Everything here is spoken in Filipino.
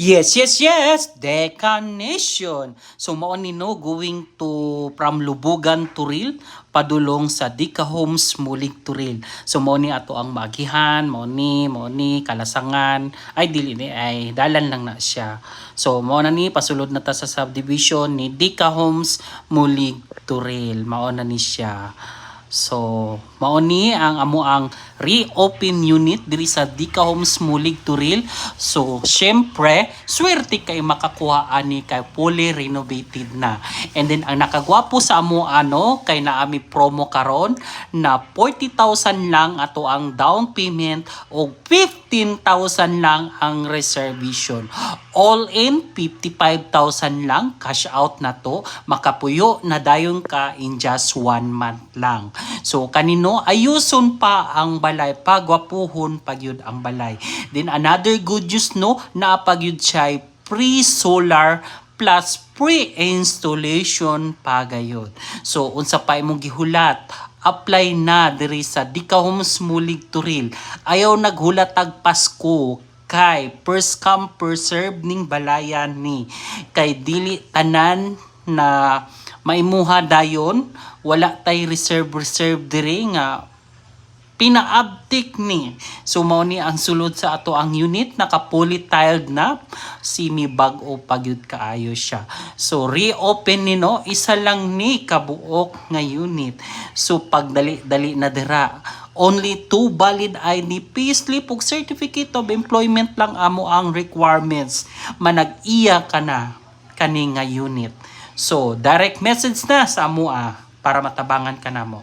Yes, yes, yes. Decanation. So mao ni no going to from Lubugan to Ril padulong sa Dika Homes Mulig to Ril. So mao ni ato ang magihan, mao ni Kalasangan. Ay dili ni ay dalan lang na siya. So mao na ni pasulod na ta sa subdivision ni Dika Homes Mulig to Ril. Mao na ni siya. So, mao ni ang amo ang reopen unit diri sa Dika Homes Mulig to Ril. So, syempre, swerte kay makakuha ani kay fully renovated na. And then ang nakagwapo sa amo kay naami promo karon na 40,000 lang ato ang down payment o 15,000 lang ang reservation. All in 55,000 lang cash out na to. Makapuyo na dayon ka in just 1 month lang. So kanino ayuson pa ang balay, pagwapuhon pagyud ang balay. Then another good news no, na pagyud siya pre-solar plus pre-installation pagayod. So unsa pa imong gihulat, apply na diri sa Dika Homes Mulig to Ril. Ayaw naghulat tag Pasko kay first come first serve ning balayan ni, kay dili tanan na maimuha dayon, wala tay reserve diri nga pinaabtik ni. So mao ni ang sulod sa ato ang unit, naka-fully tiled na, simi bag-o pagyud kaayo siya. So reopen ni no, isa lang ni kabuok nga unit. So pagdali-dali na dira, only 2 valid ID, payslip ug certificate of employment lang amo ang requirements. Manag-iya ka na kani nga unit. So direct message na sa amo para matabangan ka na mo.